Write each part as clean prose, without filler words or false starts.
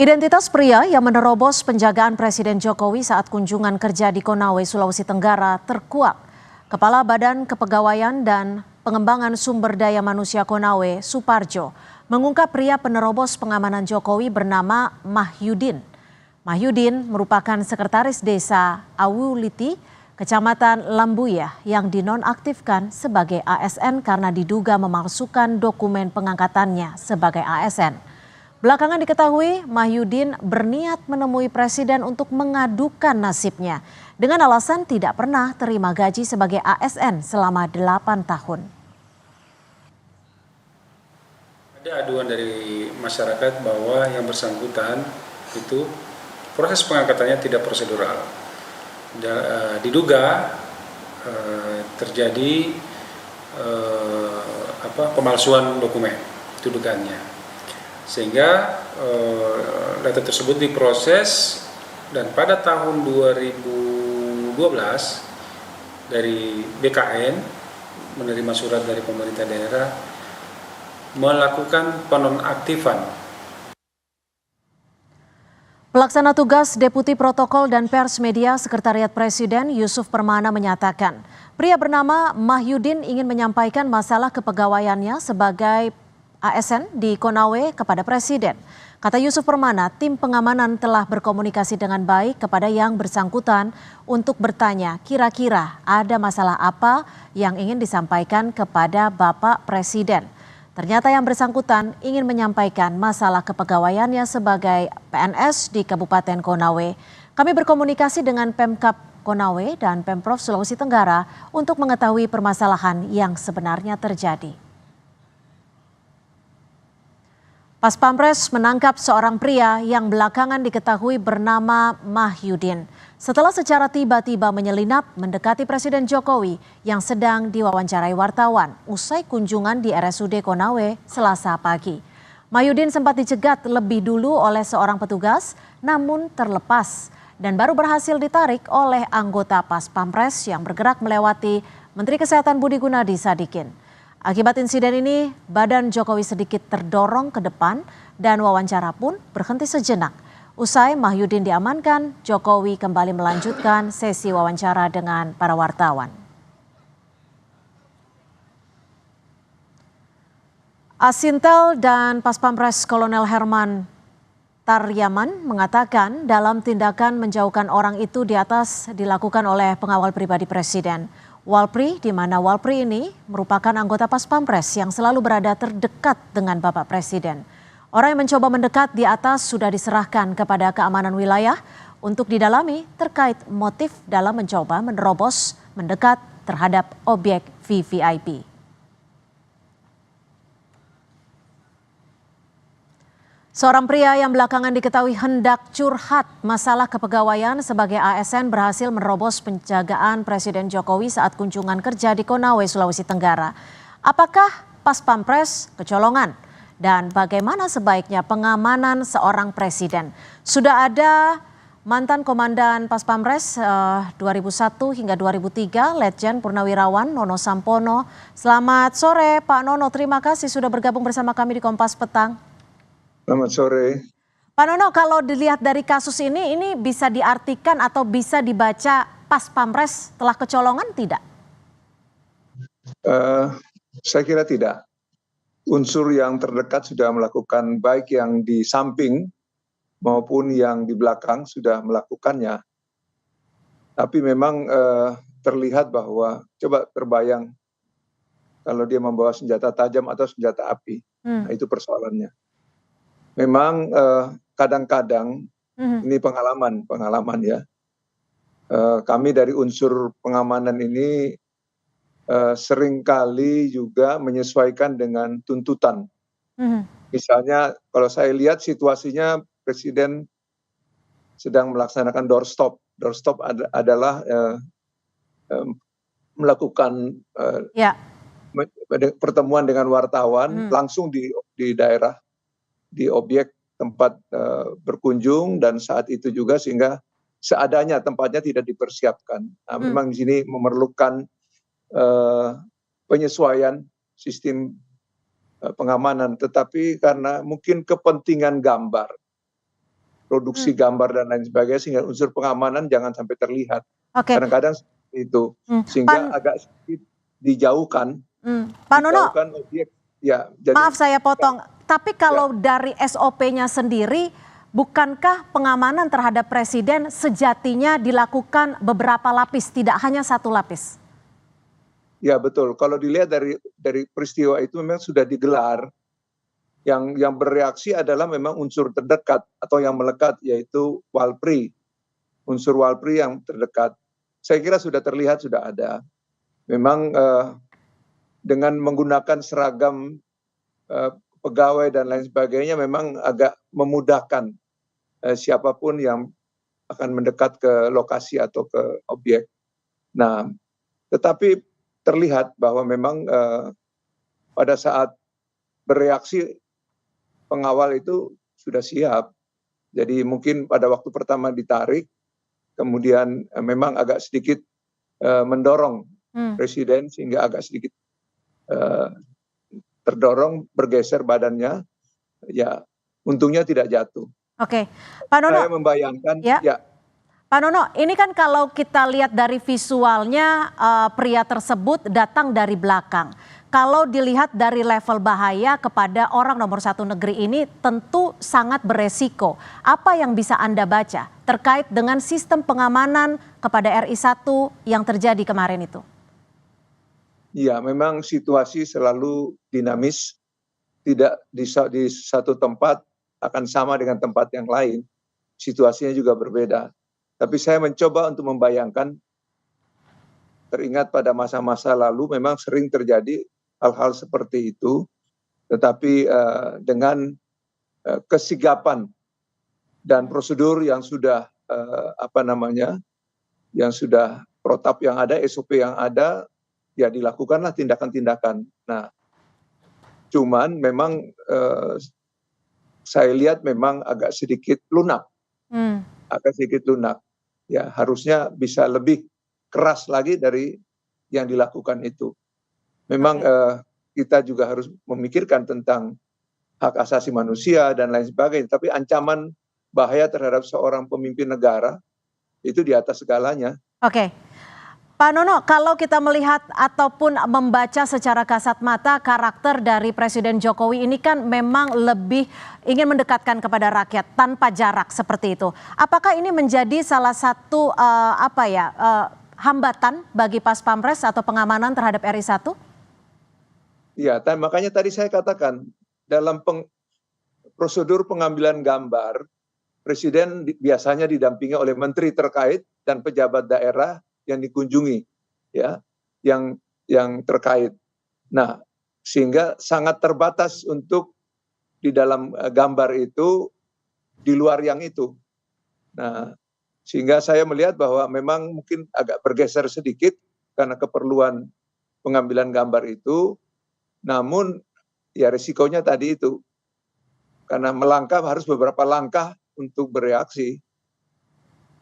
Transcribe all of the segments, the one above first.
Identitas pria yang menerobos penjagaan Presiden Jokowi saat kunjungan kerja di Konawe, Sulawesi Tenggara terkuak. Kepala Badan Kepegawaian dan Pengembangan Sumber Daya Manusia Konawe, Suparjo, mengungkap pria penerobos pengamanan Jokowi bernama Mahyudin. Mahyudin merupakan sekretaris desa Awuliti, Kecamatan Lambuyah yang dinonaktifkan sebagai ASN karena diduga memalsukan dokumen pengangkatannya sebagai ASN. Belakangan diketahui Mahyudin berniat menemui presiden untuk mengadukan nasibnya dengan alasan tidak pernah terima gaji sebagai ASN selama 8 tahun. Ada aduan dari masyarakat bahwa yang bersangkutan itu proses pengangkatannya tidak prosedural. Diduga terjadi pemalsuan dokumen, itu dugaannya. Sehingga data tersebut diproses dan pada tahun 2012 dari BKN menerima surat dari pemerintah daerah melakukan penonaktifan. Pelaksana tugas Deputi Protokol dan Pers Media Sekretariat Presiden Yusuf Permana menyatakan, pria bernama Mahyudin ingin menyampaikan masalah kepegawaiannya sebagai ASN di Konawe kepada Presiden. Kata Yusuf Permana, tim pengamanan telah berkomunikasi dengan baik kepada yang bersangkutan untuk bertanya kira-kira ada masalah apa yang ingin disampaikan kepada Bapak Presiden. Ternyata yang bersangkutan ingin menyampaikan masalah kepegawaiannya sebagai PNS di Kabupaten Konawe. Kami berkomunikasi dengan Pemkab Konawe dan Pemprov Sulawesi Tenggara untuk mengetahui permasalahan yang sebenarnya terjadi. Pas Pampres menangkap seorang pria yang belakangan diketahui bernama Mahyudin. Setelah secara tiba-tiba menyelinap mendekati Presiden Jokowi yang sedang diwawancarai wartawan usai kunjungan di RSUD Konawe Selasa pagi. Mahyudin sempat dicegat lebih dulu oleh seorang petugas namun terlepas dan baru berhasil ditarik oleh anggota Pas Pampres yang bergerak melewati Menteri Kesehatan Budi Gunadi Sadikin. Akibat insiden ini, badan Jokowi sedikit terdorong ke depan dan wawancara pun berhenti sejenak. Usai Mahyudin diamankan, Jokowi kembali melanjutkan sesi wawancara dengan para wartawan. Asintel dan Pas Pampres Kolonel Herman Taryaman mengatakan dalam tindakan menjauhkan orang itu di atas dilakukan oleh pengawal pribadi Presiden. Walpri, di mana Walpri ini merupakan anggota Pas Pampres yang selalu berada terdekat dengan Bapak Presiden. Orang yang mencoba mendekat di atas sudah diserahkan kepada keamanan wilayah untuk didalami terkait motif dalam mencoba menerobos mendekat terhadap objek VVIP. Seorang pria yang belakangan diketahui hendak curhat masalah kepegawaian sebagai ASN berhasil menerobos penjagaan Presiden Jokowi saat kunjungan kerja di Konawe, Sulawesi Tenggara. Apakah Pas Pampres kecolongan? Dan bagaimana sebaiknya pengamanan seorang presiden? Sudah ada mantan Komandan Pas Pampres 2001 hingga 2003, Letjen Purnawirawan Nono Sampono. Selamat sore Pak Nono, terima kasih sudah bergabung bersama kami di Kompas Petang. Selamat sore. Pak Nono, kalau dilihat dari kasus ini bisa diartikan atau bisa dibaca Pas Pampres telah kecolongan tidak? Saya kira tidak. Unsur yang terdekat sudah melakukan baik yang di samping maupun yang di belakang sudah melakukannya. Tapi memang terlihat bahwa coba terbayang kalau dia membawa senjata tajam atau senjata api. Nah, itu persoalannya. Memang kadang-kadang ini pengalaman ya. Kami dari unsur pengamanan ini seringkali juga menyesuaikan dengan tuntutan. Misalnya kalau saya lihat situasinya Presiden sedang melaksanakan doorstop. Doorstop adalah melakukan pertemuan dengan wartawan langsung di daerah, di objek tempat berkunjung, dan saat itu juga sehingga seadanya tempatnya tidak dipersiapkan. Nah, memang di sini memerlukan penyesuaian sistem pengamanan, tetapi karena mungkin kepentingan gambar produksi gambar dan lain sebagainya, sehingga unsur pengamanan jangan sampai terlihat. Oke. Kadang-kadang seperti itu, sehingga agak sedikit dijauhkan, Pak Nono, dijauhkan objek. Ya, jadi, maaf saya potong, tapi kalau dari SOP-nya sendiri, bukankah pengamanan terhadap presiden sejatinya dilakukan beberapa lapis, tidak hanya satu lapis? Ya betul, kalau dilihat dari peristiwa itu memang sudah digelar, yang bereaksi adalah memang unsur terdekat atau yang melekat, yaitu Walpri, unsur Walpri yang terdekat. Saya kira sudah terlihat, sudah ada. Memang dengan menggunakan seragam pegawai dan lain sebagainya memang agak memudahkan siapapun yang akan mendekat ke lokasi atau ke objek. Nah, tetapi terlihat bahwa memang pada saat bereaksi pengawal itu sudah siap. Jadi mungkin pada waktu pertama ditarik, kemudian memang agak sedikit mendorong presiden sehingga agak sedikit terdorong, bergeser badannya, ya untungnya tidak jatuh. Oke, Pak Nono. Saya membayangkan, ya. Pak Nono, ini kan kalau kita lihat dari visualnya pria tersebut datang dari belakang. Kalau dilihat dari level bahaya kepada orang nomor satu negeri ini tentu sangat beresiko. Apa yang bisa Anda baca terkait dengan sistem pengamanan kepada RI1 yang terjadi kemarin itu? Ya, memang situasi selalu dinamis, tidak di satu tempat akan sama dengan tempat yang lain, situasinya juga berbeda. Tapi saya mencoba untuk membayangkan, teringat pada masa-masa lalu memang sering terjadi hal-hal seperti itu, tetapi dengan kesigapan dan prosedur yang sudah yang sudah protap yang ada, SOP yang ada, ya dilakukanlah tindakan-tindakan. Nah, cuman memang saya lihat memang agak sedikit lunak, ya harusnya bisa lebih keras lagi dari yang dilakukan itu. Memang kita juga harus memikirkan tentang hak asasi manusia dan lain sebagainya, tapi ancaman bahaya terhadap seorang pemimpin negara itu di atas segalanya. Oke. Pak Nono, kalau kita melihat ataupun membaca secara kasat mata karakter dari Presiden Jokowi ini kan memang lebih ingin mendekatkan kepada rakyat tanpa jarak seperti itu. Apakah ini menjadi salah satu hambatan bagi Pas Pampres atau pengamanan terhadap RI1? Ya, makanya tadi saya katakan dalam prosedur pengambilan gambar, Presiden biasanya didampingi oleh menteri terkait dan pejabat daerah yang dikunjungi, ya, yang terkait. Nah, sehingga sangat terbatas untuk di dalam gambar itu, di luar yang itu. Nah, sehingga saya melihat bahwa memang mungkin agak bergeser sedikit karena keperluan pengambilan gambar itu, namun ya risikonya tadi itu, karena melangkah harus beberapa langkah untuk bereaksi.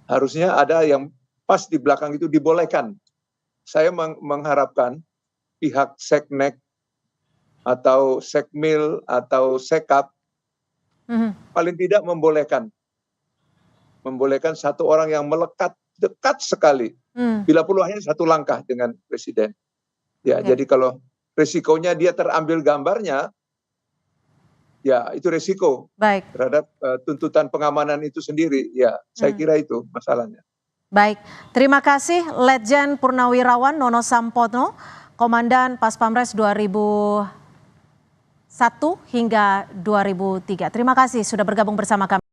Harusnya ada yang pas di belakang itu dibolehkan. Saya mengharapkan pihak Seknek atau Sekmil atau Sekap paling tidak membolehkan satu orang yang melekat dekat sekali, bila perlu hanya satu langkah dengan presiden. Ya, jadi kalau risikonya dia terambil gambarnya, ya itu risiko terhadap tuntutan pengamanan itu sendiri. Ya, saya kira itu masalahnya. Baik, terima kasih Letjen Purnawirawan Nono Sampono, Komandan Pas Pampres 2001 hingga 2003. Terima kasih sudah bergabung bersama kami.